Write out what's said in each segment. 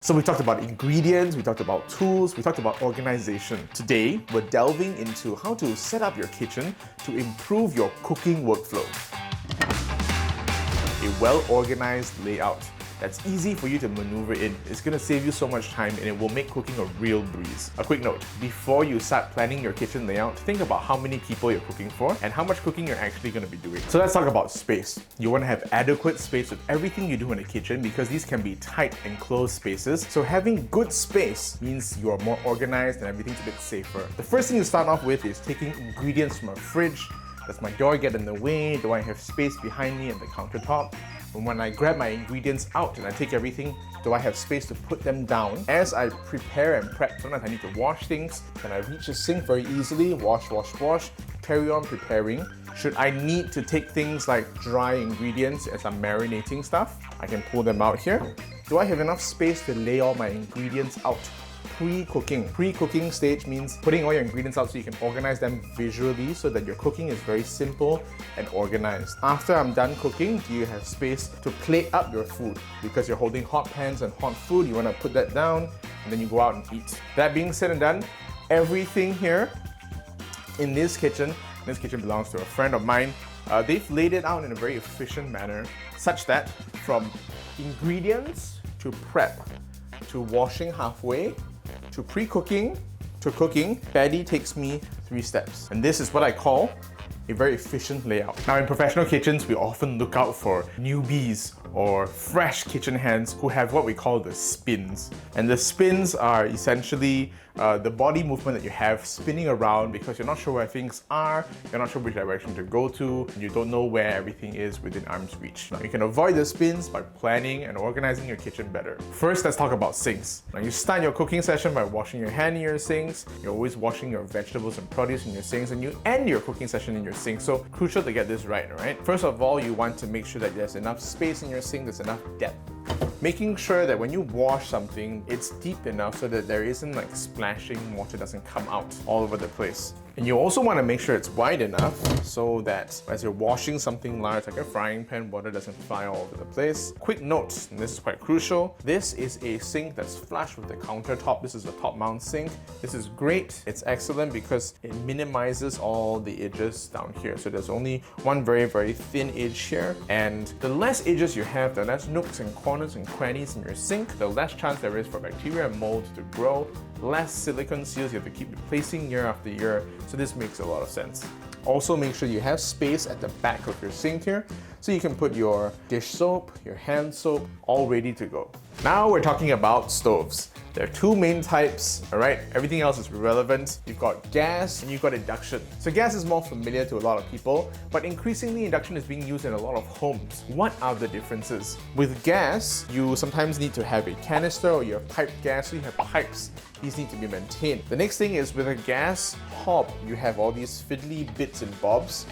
So we talked about ingredients, we talked about tools, we talked about organization. Today, we're delving into how to set up your kitchen to improve your cooking workflow. A well-organized layout that's easy for you to maneuver in is going to save you so much time and it will make cooking a real breeze. A quick note, before you start planning your kitchen layout, think about how many people you're cooking for and how much cooking you're actually going to be doing. So let's talk about space. You want to have adequate space with everything you do in the kitchen because these can be tight and closed spaces. So having good space means you are more organized and everything's a bit safer. The first thing you start off with is taking ingredients from a fridge. Does my door get in the way? Do I have space behind me at the countertop? And when I grab my ingredients out and I take everything, do I have space to put them down? As I prepare and prep, sometimes I need to wash things. Can I reach the sink very easily? Wash, carry on preparing. Should I need to take things like dry ingredients as I'm marinating stuff? I can pull them out here. Do I have enough space to lay all my ingredients out? Pre-cooking. Pre-cooking stage means putting all your ingredients out so you can organize them visually so that your cooking is very simple and organized. After I'm done cooking, do you have space to plate up your food? Because you're holding hot pans and hot food, you want to put that down and then you go out and eat. That being said and done, everything here in this kitchen belongs to a friend of mine. They've laid it out in a very efficient manner such that from ingredients to prep to washing halfway to pre-cooking to cooking, barely takes me 3 steps. And this is what I call a very efficient layout. Now in professional kitchens, we often look out for newbies or fresh kitchen hands who have what we call the spins. And the spins are essentially the body movement that you have spinning around because you're not sure where things are, you're not sure which direction to go to, and you don't know where everything is within arm's reach. Now you can avoid the spins by planning and organizing your kitchen better. First, let's talk about sinks. Now you start your cooking session by washing your hand in your sinks, you're always washing your vegetables and produce in your sinks, and you end your cooking session in your sink. So crucial to get this right, alright? First of all, you want to make sure that there's enough space in your sink, there's enough depth. Making sure that when you wash something, it's deep enough so that there isn't like splashing, water doesn't come out all over the place. And you also want to make sure it's wide enough so that as you're washing something large like a frying pan, water doesn't fly all over the place. Quick note, and this is quite crucial, this is a sink that's flush with the countertop. This is a top mount sink. This is great, it's excellent because it minimizes all the edges down here. So there's only one very, very thin edge here. And the less edges you have, the less nooks and corners and crannies in your sink, the less chance there is for bacteria and mold to grow, less silicone seals you have to keep replacing year after year. So this makes a lot of sense. Also make sure you have space at the back of your sink here so you can put your dish soap, your hand soap, all ready to go. Now we're talking about stoves. There are 2 main types, alright? Everything else is irrelevant. You've got gas and you've got induction. So gas is more familiar to a lot of people, but increasingly induction is being used in a lot of homes. What are the differences? With gas, you sometimes need to have a canister or you have piped gas, so you have pipes. These need to be maintained. The next thing is with a gas hob, you have all these fiddly bits and bobs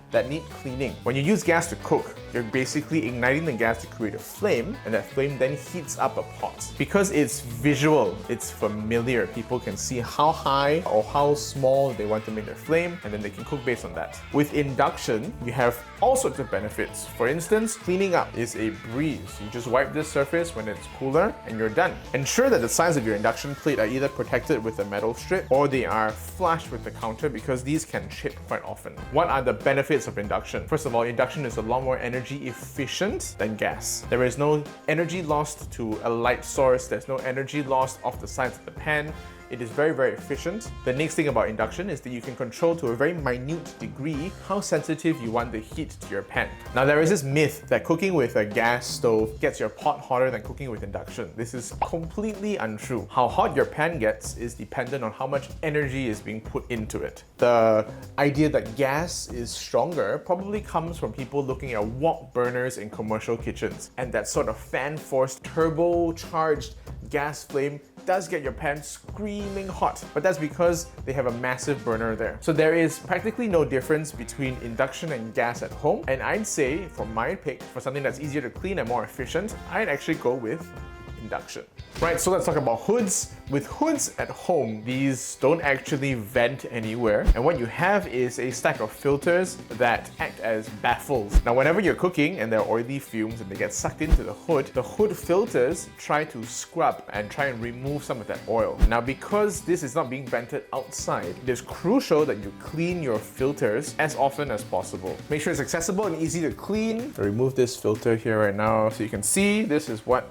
that need cleaning. When you use gas to cook, you're basically igniting the gas to create a flame, and that flame then heats up a pot. Because it's visual, it's familiar, people can see how high or how small they want to make their flame, and then they can cook based on that. With induction, you have all sorts of benefits. For instance, cleaning up is a breeze. You just wipe this surface when it's cooler, and you're done. Ensure that the sides of your induction plate are either protected with a metal strip, or they are flush with the counter because these can chip quite often. What are the benefits of induction? First of all, induction is a lot more energy efficient than gas. There is no energy lost to a light source, there's no energy lost off the sides of the pan. It is very, very efficient. The next thing about induction is that you can control to a very minute degree how sensitive you want the heat to your pan. Now there is this myth that cooking with a gas stove gets your pot hotter than cooking with induction. This is completely untrue. How hot your pan gets is dependent on how much energy is being put into it. The idea that gas is stronger probably comes from people looking at wok burners in commercial kitchens, and that sort of fan-forced turbocharged gas flame does get your pan screaming hot, but that's because they have a massive burner there. So there is practically no difference between induction and gas at home, and I'd say, for my pick, for something that's easier to clean and more efficient, I'd actually go with induction. Right, so let's talk about hoods. With hoods at home, these don't actually vent anywhere, and what you have is a stack of filters that act as baffles. Now, whenever you're cooking and there are oily fumes and they get sucked into the hood filters try to scrub and try and remove some of that oil. Now, because this is not being vented outside, it is crucial that you clean your filters as often as possible. Make sure it's accessible and easy to clean. I'll remove this filter here right now so you can see this is what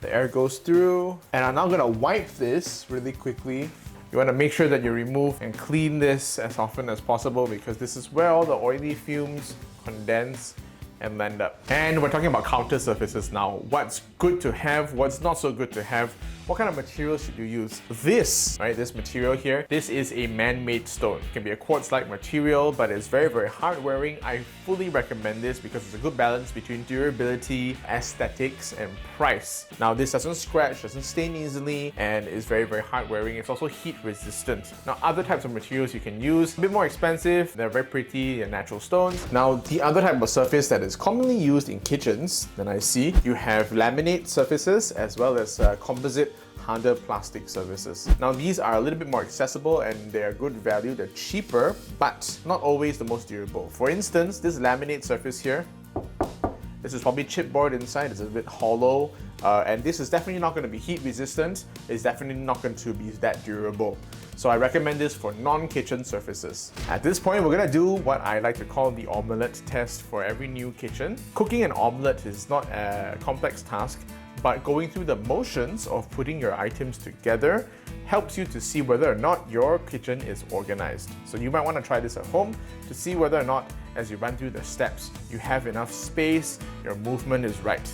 the air goes through. And I'm now gonna wipe this really quickly. You wanna make sure that you remove and clean this as often as possible because this is where all the oily fumes condense and land up. And we're talking about counter surfaces now. What's good to have, what's not so good to have, what kind of material should you use? This material here, this is a man-made stone. It can be a quartz-like material, but it's very, very hard-wearing. I fully recommend this because it's a good balance between durability, aesthetics, and price. Now, this doesn't scratch, doesn't stain easily, and is very, very hard-wearing. It's also heat-resistant. Now, other types of materials you can use, a bit more expensive, they're very pretty, and natural stones. Now, the other type of surface that is commonly used in kitchens that I see, you have laminate surfaces as well as composite harder plastic surfaces. Now, these are a little bit more accessible and they are good value. They're cheaper, but not always the most durable. For instance, this laminate surface here, this is probably chipboard inside, it's a bit hollow, and this is definitely not going to be heat resistant. It's definitely not going to be that durable. So I recommend this for non-kitchen surfaces. At this point, we're gonna do what I like to call the omelette test for every new kitchen. Cooking an omelette is not a complex task, but going through the motions of putting your items together helps you to see whether or not your kitchen is organized. So you might want to try this at home to see whether or not, as you run through the steps, you have enough space, your movement is right.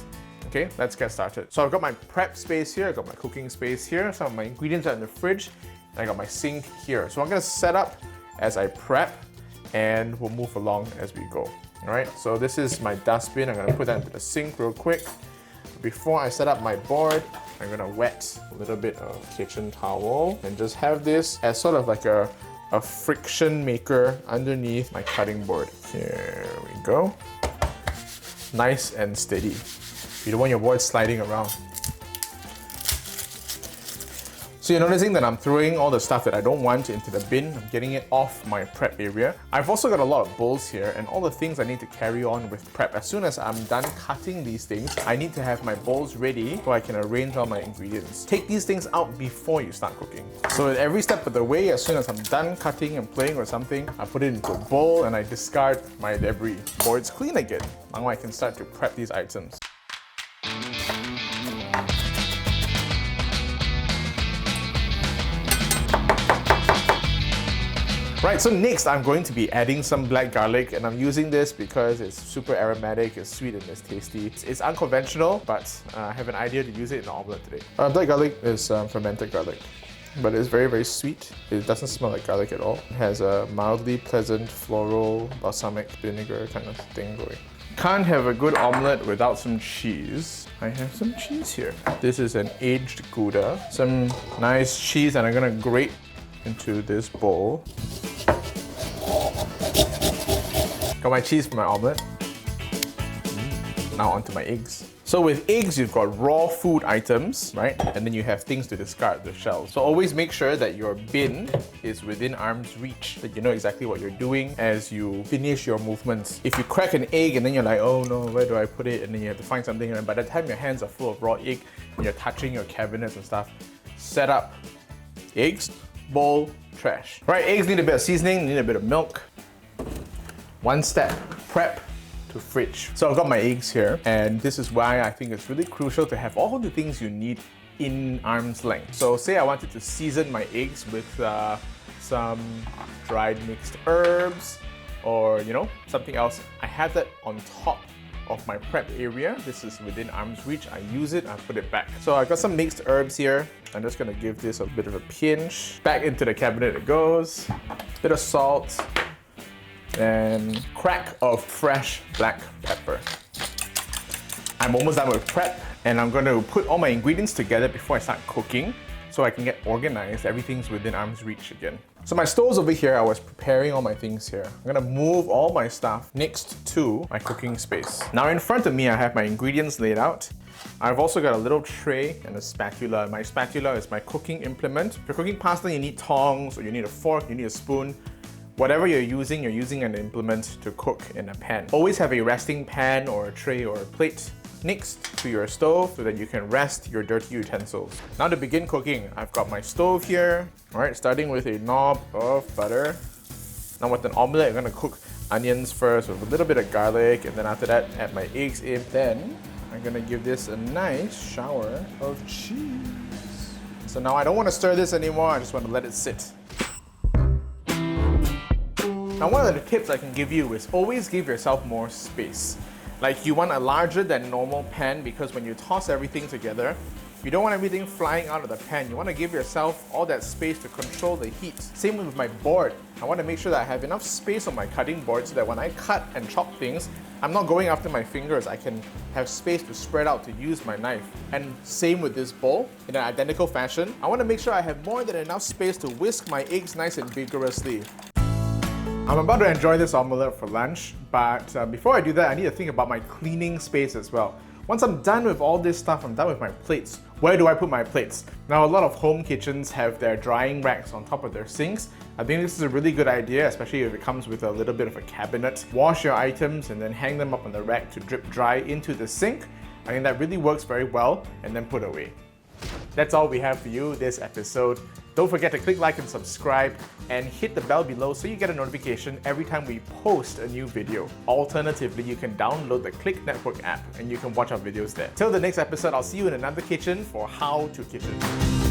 Okay, let's get started. So I've got my prep space here, I've got my cooking space here, some of my ingredients are in the fridge, and I got my sink here. So I'm gonna set up as I prep, and we'll move along as we go. All right, so this is my dustbin. I'm gonna put that into the sink real quick. Before I set up my board, I'm gonna wet a little bit of kitchen towel and just have this as sort of like a friction maker underneath my cutting board. Here we go. Nice and steady. You don't want your board sliding around. So you're noticing that I'm throwing all the stuff that I don't want into the bin. I'm getting it off my prep area. I've also got a lot of bowls here and all the things I need to carry on with prep. As soon as I'm done cutting these things, I need to have my bowls ready so I can arrange all my ingredients. Take these things out before you start cooking. So at every step of the way, as soon as I'm done cutting and playing with something, I put it into a bowl and I discard my debris. Board's clean again. Now I can start to prep these items. Right, so next I'm going to be adding some black garlic, and I'm using this because it's super aromatic, it's sweet and it's tasty. It's unconventional, but I have an idea to use it in an omelette today. Black garlic is fermented garlic, but it's very, very sweet. It doesn't smell like garlic at all. It has a mildly pleasant floral balsamic vinegar kind of thing going. Can't have a good omelette without some cheese. I have some cheese here. This is an aged Gouda. Some nice cheese, and I'm gonna grate into this bowl. Got my cheese for my omelette. Now onto my eggs. So with eggs, you've got raw food items, right? And then you have things to discard, the shells. So always make sure that your bin is within arm's reach, that you know exactly what you're doing as you finish your movements. If you crack an egg and then you're like, oh no, where do I put it? And then you have to find something, and by the time your hands are full of raw egg and you're touching your cabinets and stuff, set up eggs, bowl, trash. Right, eggs need a bit of seasoning, need a bit of milk. One step, prep to fridge. So I've got my eggs here, and this is why I think it's really crucial to have all the things you need in arm's length. So say I wanted to season my eggs with some dried mixed herbs or something else. I have that on top of my prep area. This is within arm's reach. I use it, I put it back. So I've got some mixed herbs here. I'm just gonna give this a bit of a pinch. Back into the cabinet it goes. Bit of salt. And crack of fresh black pepper. I'm almost done with prep, and I'm going to put all my ingredients together before I start cooking so I can get organized. Everything's within arm's reach again. So my stove's over here. I was preparing all my things here. I'm gonna move all my stuff next to my cooking space. Now in front of me, I have my ingredients laid out. I've also got a little tray and a spatula. My spatula is my cooking implement. If you're cooking pasta, you need tongs, or you need a fork, you need a spoon. Whatever you're using an implement to cook in a pan. Always have a resting pan or a tray or a plate next to your stove so that you can rest your dirty utensils. Now to begin cooking, I've got my stove here. Alright, starting with a knob of butter. Now with an omelette, I'm gonna cook onions first with a little bit of garlic, and then after that, add my eggs in. Then I'm gonna give this a nice shower of cheese. So now I don't want to stir this anymore, I just want to let it sit. Now one of the tips I can give you is always give yourself more space. Like you want a larger than normal pan because when you toss everything together, you don't want everything flying out of the pan. You want to give yourself all that space to control the heat. Same with my board. I want to make sure that I have enough space on my cutting board so that when I cut and chop things, I'm not going after my fingers. I can have space to spread out to use my knife. And same with this bowl, in an identical fashion. I want to make sure I have more than enough space to whisk my eggs nice and vigorously. I'm about to enjoy this omelette for lunch, but before I do that, I need to think about my cleaning space as well. Once I'm done with all this stuff, I'm done with my plates. Where do I put my plates? Now, a lot of home kitchens have their drying racks on top of their sinks. I think this is a really good idea, especially if it comes with a little bit of a cabinet. Wash your items and then hang them up on the rack to drip dry into the sink. I think that really works very well, and then put away. That's all we have for you this episode. Don't forget to click like and subscribe and hit the bell below so you get a notification every time we post a new video. Alternatively, you can download the Clicknetwork app and you can watch our videos there. Till the next episode, I'll see you in another kitchen for How to Kitchen.